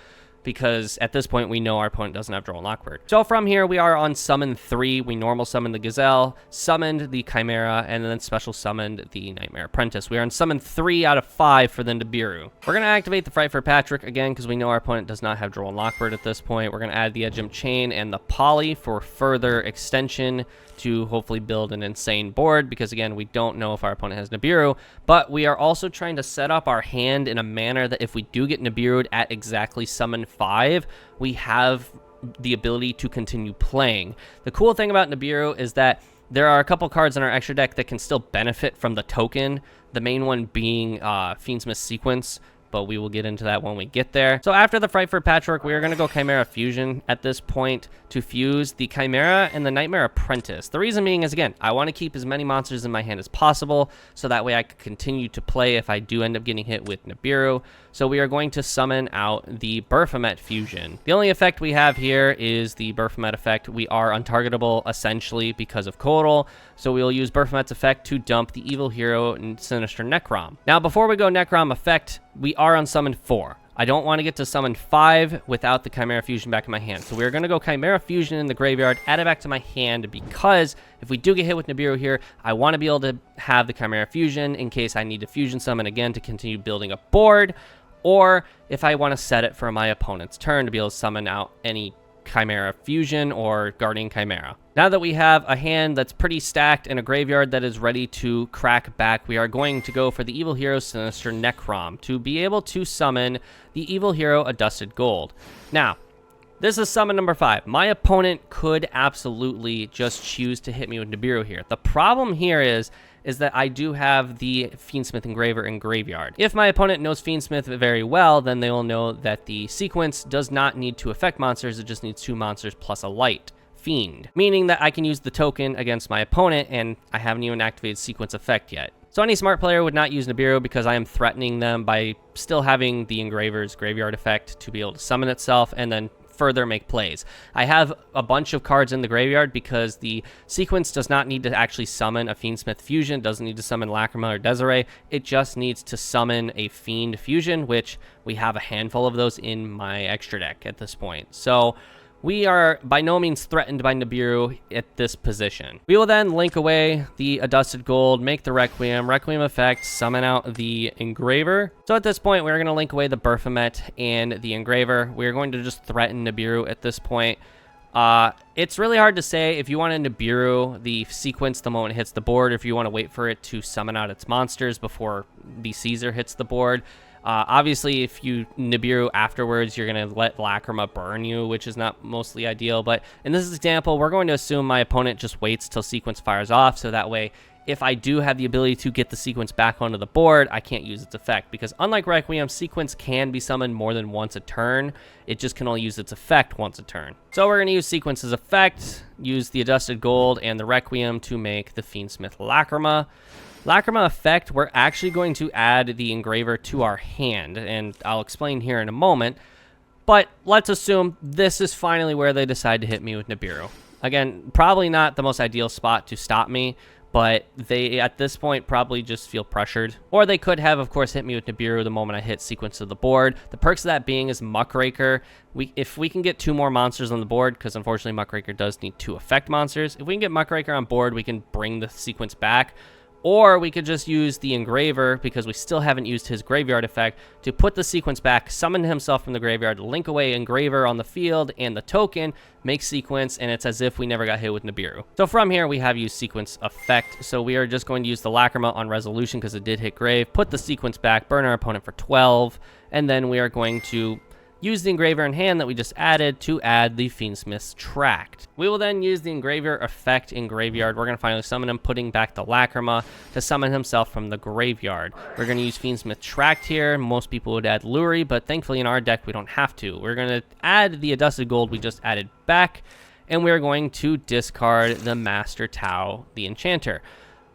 because at this point we know our opponent doesn't have Droll and Lockbird. So from here we are on summon 3. We normal summoned the Gazelle, summoned the Chimera, and then special summoned the Nightmare Apprentice. We are on summon 3 out of 5 for the Nibiru. We're going to activate the Fright for Patrick again because we know our opponent does not have Droll and Lockbird at this point. We're going to add the Edge Imp Chain and the Poly for further extension to hopefully build an insane board because again we don't know if our opponent has Nibiru, but we are also trying to set up our hand in a manner that if we do get Nibiru'd at exactly summon 5, we have the ability to continue playing. The cool thing about Nibiru is that there are a couple cards in our extra deck that can still benefit from the token, the main one being Fiendsmith Sequence, but we will get into that when we get there. So after the Fright for Patchwork, we are going to go Chimera Fusion at this point to fuse the Chimera and the Nightmare Apprentice. The reason being is, again, I want to keep as many monsters in my hand as possible, so that way I can continue to play if I do end up getting hit with Nibiru. So we are going to summon out the Baphomet Fusion. The only effect we have here is the Baphomet effect. We are untargetable, essentially, because of Codal, so we will use Baphomet's effect to dump the Evil Hero and Sinister Necrom. Now, before we go Necrom effect, we are on summon 4. I don't want to get to summon 5 without the Chimera Fusion back in my hand. So we're going to go Chimera Fusion in the graveyard, add it back to my hand, because if we do get hit with Nibiru here, I want to be able to have the Chimera Fusion in case I need to fusion summon again to continue building a board. or if I want to set it for my opponent's turn to be able to summon out any Chimera Fusion or Guardian Chimera. Now that we have a hand that's pretty stacked and a graveyard that is ready to crack back, we are going to go for the Evil Hero Sinister Necrom to be able to summon the Evil Hero Adusted Gold. Now, this is summon number 5. My opponent could absolutely just choose to hit me with Nibiru here. The problem here is that I do have the Fiendsmith Engraver in graveyard. If my opponent knows Fiendsmith very well, then they will know that the sequence does not need to affect monsters, it just needs 2 monsters plus a light fiend, meaning that I can use the token against my opponent, and I haven't even activated sequence effect yet. So any smart player would not use Nibiru because I am threatening them by still having the Engraver's graveyard effect to be able to summon itself and then further make plays. I have a bunch of cards in the graveyard because the sequence does not need to actually summon a Fiendsmith Fusion, doesn't need to summon Lacrima or Desiree, it just needs to summon a Fiend Fusion, which we have a handful of those in my extra deck at this point. So we are by no means threatened by Nibiru at this position. We will then link away the Adusted Gold, make the Requiem effect, summon out the Engraver. So at this point, we're going to link away the Baphomet and the Engraver. We're going to just threaten Nibiru at this point. It's really hard to say if you want to Nibiru the sequence the moment it hits the board, or if you want to wait for it to summon out its monsters before the Caesar hits the board. Obviously, if you Nibiru afterwards, you're going to let Lacrima burn you, which is not mostly ideal. But in this example, we're going to assume my opponent just waits till sequence fires off. So that way, if I do have the ability to get the sequence back onto the board, I can't use its effect. Because unlike Requiem, sequence can be summoned more than once a turn. It just can only use its effect once a turn. So we're going to use sequence's effect, use the Adusted Gold and the Requiem to make the Fiendsmith Lacrima. Lacrima effect, we're actually going to add the Engraver to our hand, and I'll explain here in a moment. But let's assume this is finally where they decide to hit me with Nibiru. Again, probably not the most ideal spot to stop me, but they, at this point, probably just feel pressured. Or they could have, of course, hit me with Nibiru the moment I hit sequence of the board. The perks of that being is Muckraker. If we can get 2 more monsters on the board, because unfortunately Muckraker does need 2 effect monsters. If we can get Muckraker on board, we can bring the sequence back. Or we could just use the Engraver, because we still haven't used his graveyard effect, to put the sequence back, summon himself from the graveyard, link away Engraver on the field and the token, make sequence, and it's as if we never got hit with Nibiru. So from here, we have used sequence effect. So we are just going to use the Lacrima on resolution because it did hit grave, put the sequence back, burn our opponent for 12, and then we are going to use the Engraver in hand that we just added to add the Fiendsmith's Tract. We will then use the Engraver effect in graveyard. We're going to finally summon him, putting back the Lacrima to summon himself from the graveyard. We're going to use Fiendsmith Tract here. Most people would add Luri, but thankfully in our deck we don't have to. We're going to add the Adusted Gold we just added back, and we're going to discard the Master Tau, the Enchanter.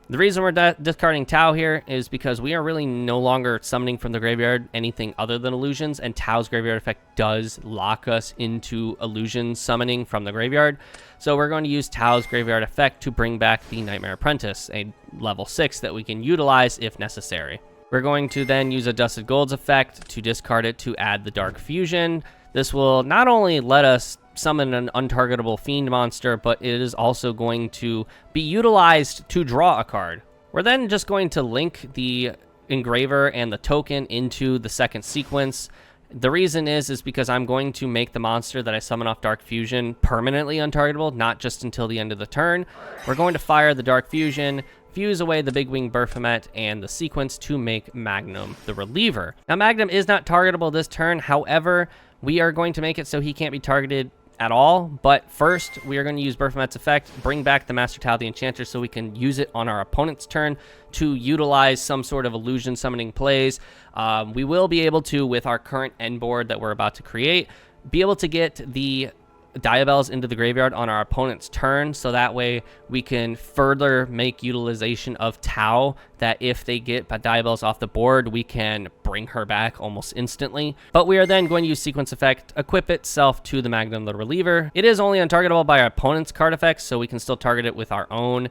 The reason we're discarding Tau here is because we are really no longer summoning from the graveyard anything other than illusions, and Tau's graveyard effect does lock us into illusion summoning from the graveyard. So we're going to use Tau's graveyard effect to bring back the Nightmare Apprentice, a level 6 that we can utilize if necessary. We're going to then use Adusted Gold's effect to discard it to add the Dark Fusion. This will not only let us summon an untargetable fiend monster, but it is also going to be utilized to draw a card. We're then just going to link the Engraver and the token into the second sequence. The reason is because I'm going to make the monster that I summon off Dark Fusion permanently untargetable, not just until the end of the turn. We're going to fire the Dark Fusion, fuse away the Big Wing Baphomet and the sequence to make Magnum the reliever. Now, Magnum is not targetable this turn. However, we are going to make it so he can't be targeted at all, but first we are going to use Baphomet's effect, bring back the Master Tau the Enchanter so we can use it on our opponent's turn to utilize some sort of illusion summoning plays. We will be able to, with our current end board that we're about to create, be able to get the Diabells into the graveyard on our opponent's turn, so that way we can further make utilization of Tau, that if they get Diabells off the board, we can bring her back almost instantly. But we are then going to use sequence effect, equip itself to the Magnum the Reliever. It is only untargetable by our opponent's card effects, so we can still target it with our own.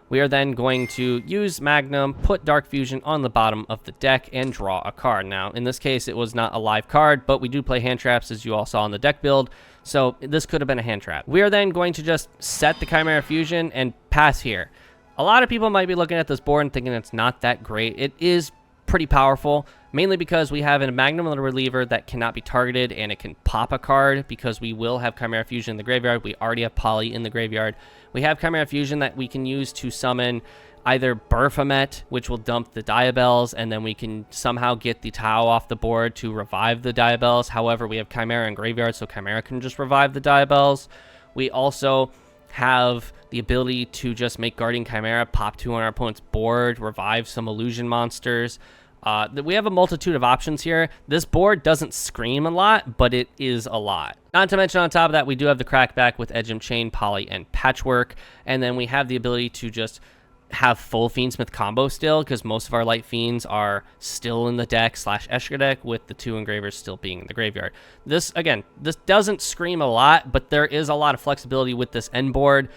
We are then going to use Magnum, put Dark Fusion on the bottom of the deck, and draw a card. Now, in this case, it was not a live card, but we do play hand traps, as you all saw in the deck build, so this could have been a hand trap. We are then going to just set the Chimera Fusion and pass here. A lot of people might be looking at this board and thinking it's not that great. It is pretty powerful, mainly because we have a Magnum Reliever that cannot be targeted and it can pop a card because we will have Chimera Fusion in the graveyard. We already have Poly in the graveyard. We have Chimera Fusion that we can use to summon either Baphomet, which will dump the Diabells, and then we can somehow get the Tau off the board to revive the Diabells. However, we have Chimera in graveyard, so Chimera can just revive the Diabells. We also have the ability to just make Guardian Chimera pop 2 on our opponent's board, revive some illusion monsters. We have a multitude of options here. This board doesn't scream a lot, but it is a lot. Not to mention on top of that, we do have the crackback with Edge Chain, Poly, and Patchwork, and then we have the ability to just have full Fiendsmith combo still, because most of our light fiends are still in the deck / Escher deck, with the 2 engravers still being in the graveyard. This, again, this doesn't scream a lot, but there is a lot of flexibility with this end board.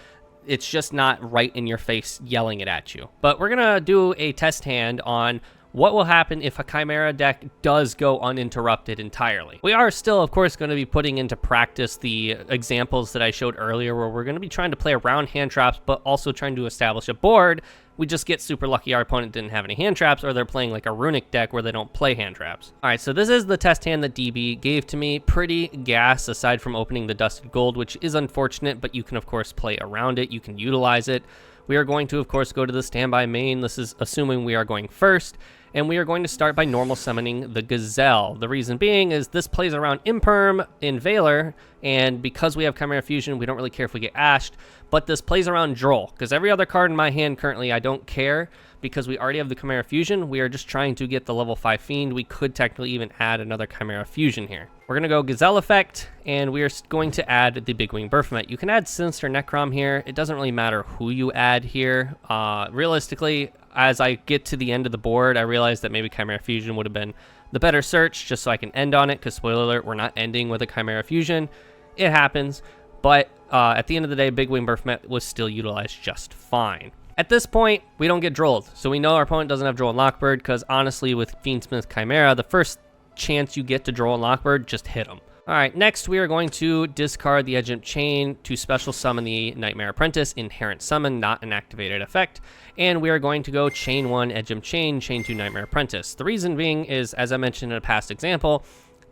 It's just not right in your face yelling it at you. But we're gonna do a test hand on what will happen if a Chimera deck does go uninterrupted entirely. We are still, of course, going to be putting into practice the examples that I showed earlier, where we're going to be trying to play around hand traps, but also trying to establish a board. We just get super lucky our opponent didn't have any hand traps, or they're playing like a runic deck where they don't play hand traps. All right, so this is the test hand that DB gave to me. Pretty gas, aside from opening the Dusted Gold, which is unfortunate, but you can, of course, play around it. You can utilize it. We are going to, of course, go to the standby main. This is assuming we are going first. And we are going to start by normal summoning the Gazelle. The reason being is this plays around Imperm in Valor, and because we have Chimera Fusion, we don't really care if we get ashed, but this plays around Droll, because every other card in my hand currently I don't care, because we already have the Chimera Fusion. We are just trying to get the level 5 Fiend. We could technically even add another Chimera Fusion here. We're going to go Gazelle effect, and we are going to add the Big Wing Baphomet. You can add Sinister Necrom here. It doesn't really matter who you add here. Realistically, as I get to the end of the board, I realize that maybe Chimera Fusion would have been the better search, just so I can end on it, because spoiler alert, we're not ending with a Chimera Fusion. It happens, but at the end of the day, Big Wing Baphomet was still utilized just fine. At this point, we don't get Drolled, so we know our opponent doesn't have Droll and Lockbird, because honestly, with Fiendsmith Chimera, the first chance you get to Droll and Lockbird, just hit them. All right, next we are going to discard the Edge Chain to special summon the Nightmare Apprentice, inherent summon, not an activated effect. And we are going to go chain 1 Edge Chain, chain 2 Nightmare Apprentice. The reason being is, as I mentioned in a past example,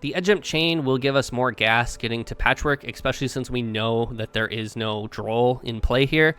the Edge Chain will give us more gas getting to Patchwork, especially since we know that there is no Droll in play here.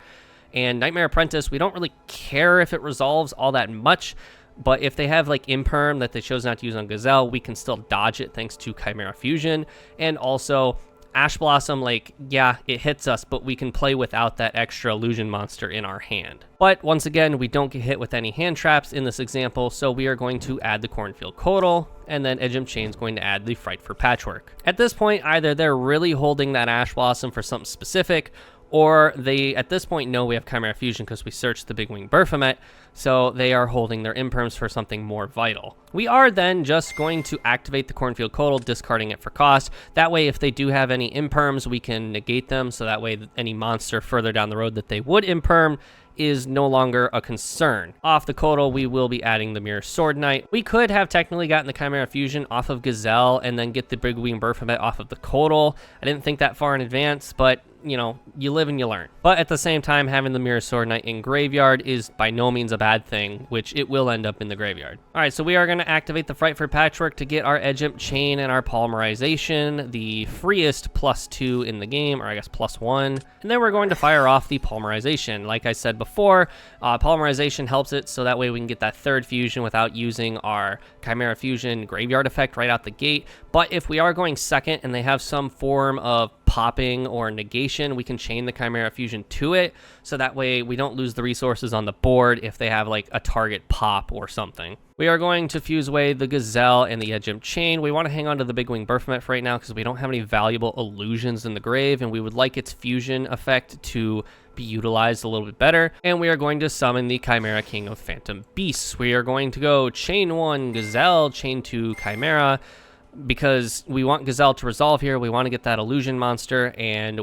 And Nightmare Apprentice, we don't really care if it resolves all that much, but if they have like Imperm that they chose not to use on Gazelle, we can still dodge it thanks to Chimera Fusion. And also Ash Blossom, like, yeah, it hits us, but we can play without that extra illusion monster in our hand. But once again, we don't get hit with any hand traps in this example, so we are going to add the Cornfield Coatl, and then Edge Chain is going to add the Fright for Patchwork. At this point, either they're really holding that Ash Blossom for something specific, or they, at this point, know we have Chimera Fusion because we searched the Big Wing Baphomet, so they are holding their Imperms for something more vital. We are then just going to activate the Cornfield Coatl, discarding it for cost. That way, if they do have any Imperms, we can negate them, so that way any monster further down the road that they would Imperm is no longer a concern. Off the Coatl, we will be adding the Mirror Sword Knight. We could have technically gotten the Chimera Fusion off of Gazelle and then get the Big Wing Baphomet off of the Coatl. I didn't think that far in advance, but you know, you live and you learn. But at the same time, having the Mirror Sword Knight in graveyard is by no means a bad thing, which it will end up in the graveyard. All right, so we are going to activate the Fright for Patchwork to get our Edge Chain and our Polymerization, the freest +2 in the game, or I guess +1. And then we're going to fire off the Polymerization. Like I said before, Polymerization helps it so that way we can get that third fusion without using our Chimera Fusion graveyard effect right out the gate. But if we are going second and they have some form of popping or negation, we can chain the Chimera Fusion to it, so that way we don't lose the resources on the board if they have like a target pop or something. We are going to fuse away the Gazelle and the Edge Chain. We want to hang on to the Big Wing Baphomet for right now because we don't have any valuable illusions in the grave, and we would like its fusion effect to be utilized a little bit better. And we are going to summon the Chimera King of Phantom Beasts. We are going to go chain 1 Gazelle, chain 2 Chimera, because we want Gazelle to resolve here. We want to get that illusion monster, and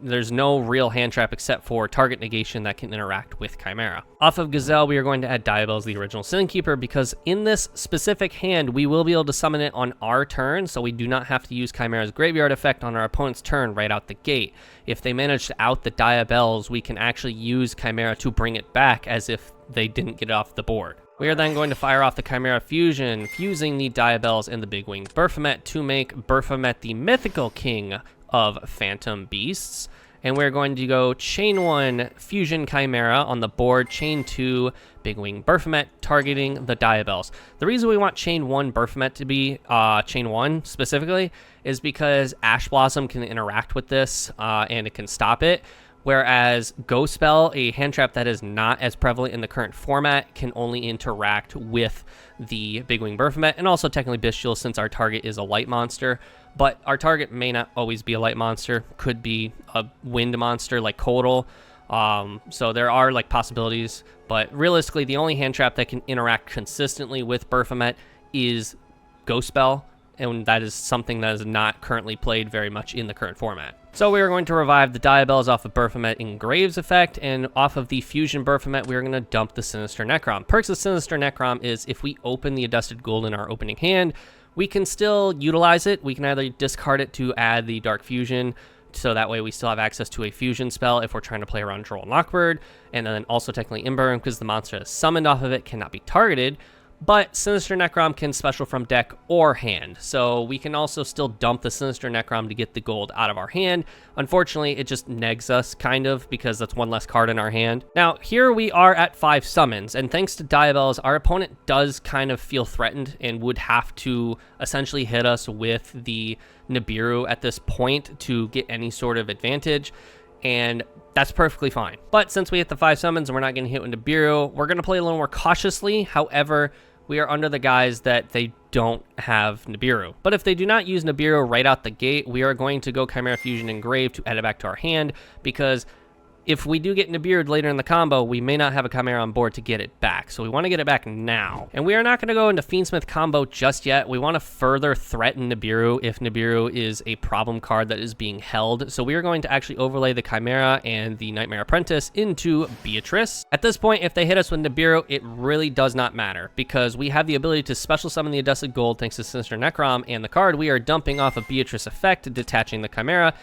there's no real hand trap except for target negation that can interact with Chimera. Off of Gazelle, we are going to add Diabells, the original Sin Keeper, because in this specific hand, we will be able to summon it on our turn, so we do not have to use Chimera's graveyard effect on our opponent's turn right out the gate. If they manage to out the Diabells, we can actually use Chimera to bring it back as if they didn't get it off the board. We are then going to fire off the Chimera Fusion, fusing the Diabells and the Big Wing Baphomet to make Baphomet the mythical king of Phantom Beasts. And we're going to go chain 1 Fusion Chimera on the board, chain 2 Big Wing Baphomet, targeting the Diabells. The reason we want chain 1 Baphomet to be chain 1 specifically is because Ash Blossom can interact with this and it can stop it. Whereas Ghost Spell, a hand trap that is not as prevalent in the current format, can only interact with the Big Wing Baphomet, and also technically Bestial since our target is a light monster. But our target may not always be a light monster, could be a wind monster like Kodal. So there are like possibilities, but realistically the only hand trap that can interact consistently with Baphomet is Ghost Spell, and that is something that is not currently played very much in the current format. So we are going to revive the Diabells off of Baphomet Engraves effect, and off of the Fusion Baphomet, we are going to dump the Sinister Necrom. Perks of Sinister Necrom is if we open the Adusted Gold in our opening hand, we can still utilize it. We can either discard it to add the Dark Fusion, so that way we still have access to a fusion spell if we're trying to play around Droll and Lockbird, and then also technically Imburn, because the monster is summoned off of it, cannot be targeted. But Sinister Necrom can special from deck or hand, so we can also still dump the Sinister Necrom to get the gold out of our hand. Unfortunately, it just negs us, kind of, because that's one less card in our hand. Now, here we are at 5 summons, and thanks to Diabells, our opponent does kind of feel threatened and would have to essentially hit us with the Nibiru at this point to get any sort of advantage, and that's perfectly fine. But since we hit the 5 summons and we're not getting hit with Nibiru, we're going to play a little more cautiously. However, we are under the guise that they don't have Nibiru. But if they do not use Nibiru right out the gate, we are going to go Chimera Fusion Engrave to add it back to our hand, because if we do get Nibiru'd later in the combo, we may not have a Chimera on board to get it back. So we want to get it back now. And we are not going to go into Fiendsmith combo just yet. We want to further threaten Nibiru if Nibiru is a problem card that is being held. So we are going to actually overlay the Chimera and the Nightmare Apprentice into Beatrice. At this point, if they hit us with Nibiru, it really does not matter, because we have the ability to special summon the Adusted Gold thanks to Sinister Necrom, and the card we are dumping off of Beatrice effect, detaching the Chimera,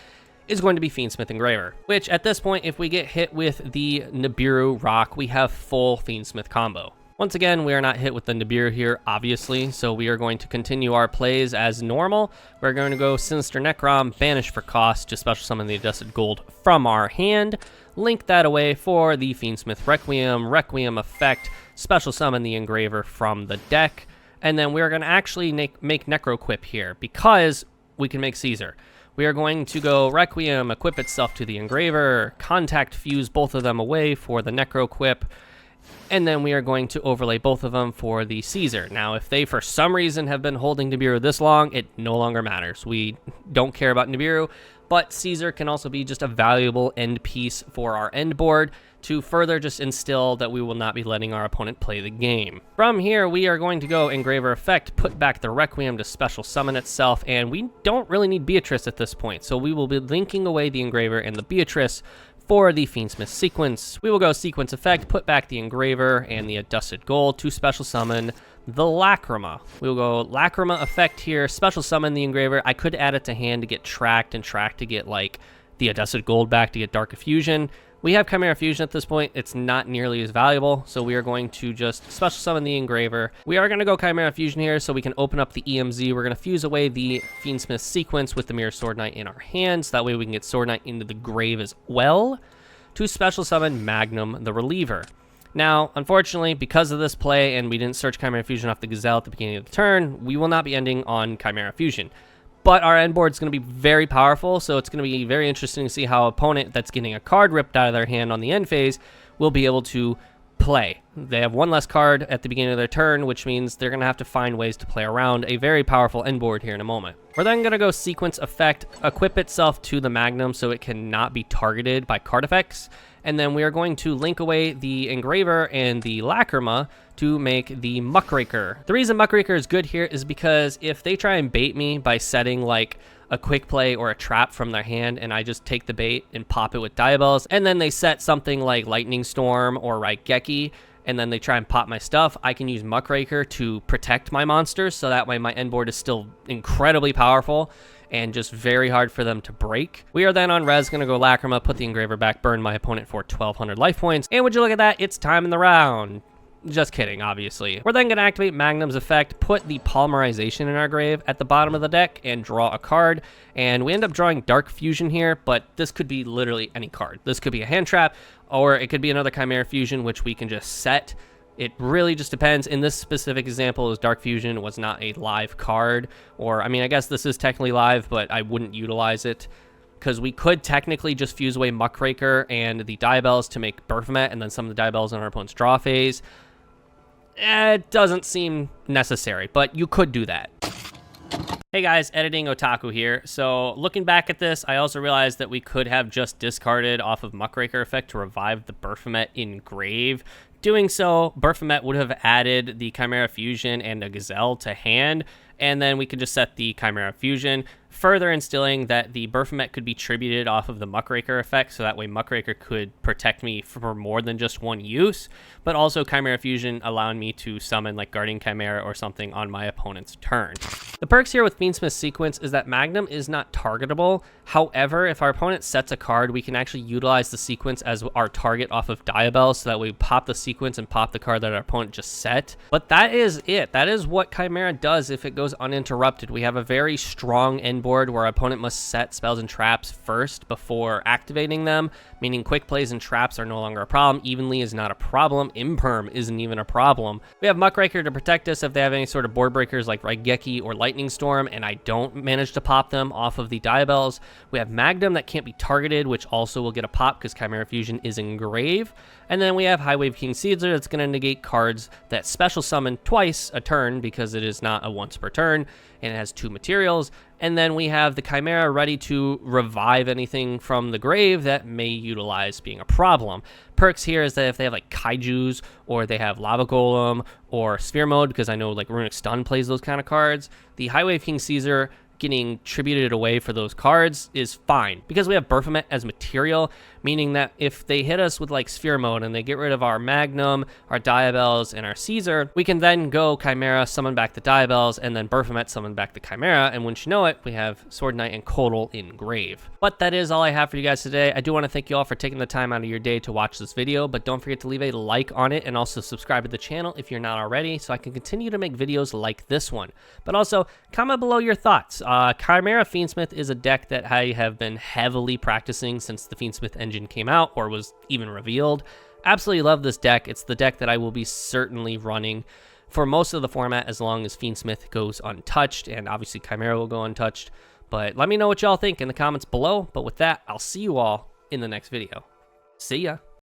is going to be Fiendsmith Engraver, which at this point, if we get hit with the Nibiru Rock, we have full Fiendsmith combo. Once again, we are not hit with the Nibiru here, obviously, so we are going to continue our plays as normal. We're going to go Sinister Necrom, banish for cost to special summon the Adusted Gold from our hand, link that away for the Fiendsmith Requiem effect, special summon the Engraver from the deck, and then we are going to actually make Necroquip here, because we can make Caesar. We are going to go Requiem, equip itself to the Engraver, contact fuse both of them away for the Necroquip, and then we are going to overlay both of them for the Caesar. Now, if they for some reason have been holding Nibiru this long, it no longer matters. We don't care about Nibiru, but Caesar can also be just a valuable end piece for our end board to further just instill that we will not be letting our opponent play the game. From here, we are going to go Engraver effect, put back the Requiem to special summon itself, and we don't really need Beatrice at this point, so we will be linking away the Engraver and the Beatrice for the Fiendsmith sequence. We will go sequence effect, put back the Engraver and the Adusted Gold to special summon the Lacrima. We will go Lacrima effect here, special summon the Engraver. I could add it to hand to get tracked and track to get like the Adusted Gold back to get Dark Effusion. We have Chimera Fusion at this point. It's not nearly as valuable, so we are going to just special summon the Engraver. We are going to go Chimera Fusion here so we can open up the EMZ. We're going to fuse away the Fiendsmith sequence with the Mirror Sword Knight in our hands. That way we can get Sword Knight into the grave as well to special summon Magnum the Reliever. Now, unfortunately, because of this play and we didn't search Chimera Fusion off the Gazelle at the beginning of the turn, we will not be ending on Chimera Fusion. But our end board is going to be very powerful, so it's going to be very interesting to see how an opponent that's getting a card ripped out of their hand on the end phase will be able to play. They have one less card at the beginning of their turn, which means they're going to have to find ways to play around a very powerful end board here in a moment. We're then going to go sequence effect, equip itself to the Magnum so it cannot be targeted by card effects, and then we are going to link away the Engraver and the Lacrima to make the Muckraker. The reason Muckraker is good here is because if they try and bait me by setting like a quick play or a trap from their hand and I just take the bait and pop it with Diabells, and then they set something like Lightning Storm or Raigeki, and then they try and pop my stuff, I can use Muckraker to protect my monsters, so that way my end board is still incredibly powerful and just very hard for them to break. We are then on res going to go Lacrima, put the Engraver back, burn my opponent for 1,200 life points, and would you look at that, it's time in the round. Just kidding, obviously. We're then going to activate Magnum's effect, put the Polymerization in our grave at the bottom of the deck, and draw a card. And we end up drawing Dark Fusion here, but this could be literally any card. This could be a hand trap, or it could be another Chimera Fusion, which we can just set. It really just depends. In this specific example, it was Dark Fusion. It was not a live card. Or, I mean, I guess this is technically live, but I wouldn't utilize it, because we could technically just fuse away Muckraker and the Diabells to make Baphomet, and then some of the Diabells in our opponent's draw phase. It doesn't seem necessary, but you could do that. Hey guys, Editing Otaku here. So looking back at this, I also realized that we could have just discarded off of Muckraker effect to revive the Baphomet in grave. Doing so, Baphomet would have added the Chimera Fusion and a Gazelle to hand, and then we could just set the Chimera Fusion, further instilling that the Baphomet could be tributed off of the Muckraker effect, so that way Muckraker could protect me for more than just one use, but also Chimera Fusion allowing me to summon like Guardian Chimera or something on my opponent's turn. The perks here with Fiendsmith Sequence is that Magnum is not targetable. However, if our opponent sets a card, we can actually utilize the sequence as our target off of Diabell, so that we pop the sequence and pop the card that our opponent just set. But that is it. That is what Chimera does if it goes uninterrupted. We have a very strong end board where our opponent must set spells and traps first before activating them, meaning quick plays and traps are no longer a problem. Evenly is not a problem. Imperm isn't even a problem. We have Muckraker to protect us if they have any sort of board breakers like Raigeki or Lightning Storm, and I don't manage to pop them off of the Diabells. We have Magnum that can't be targeted, which also will get a pop because Chimera Fusion is in grave. And then we have Highwave King Caesar that's going to negate cards that special summon twice a turn because it is not a once per turn, and it has 2 materials. And then we have the Chimera ready to revive anything from the grave that may utilize being a problem. Perks here is that if they have like Kaijus, or they have Lava Golem, or Sphere Mode, because I know like Runic Stun plays those kind of cards, the Highwave King Caesar getting tributed away for those cards is fine, because we have Baphomet as material, meaning that if they hit us with like Sphere Mode and they get rid of our Magnum, our Diabells, and our Caesar, we can then go Chimera, summon back the Diabells, and then Baphomet summon back the Chimera, and once you know it, we have Sword Knight and Kotal in grave. But that is all I have for you guys today. I do want to thank you all for taking the time out of your day to watch this video, but don't forget to leave a like on it and also subscribe to the channel if you're not already, so I can continue to make videos like this one. But also, comment below your thoughts. Chimera Fiendsmith is a deck that I have been heavily practicing since the Fiendsmith engine came out or was even revealed. Absolutely love this deck. It's the deck that I will be certainly running for most of the format as long as Fiendsmith goes untouched, and obviously Chimera will go untouched. But let me know what y'all think in the comments below. But with that, I'll see you all in the next video. See ya.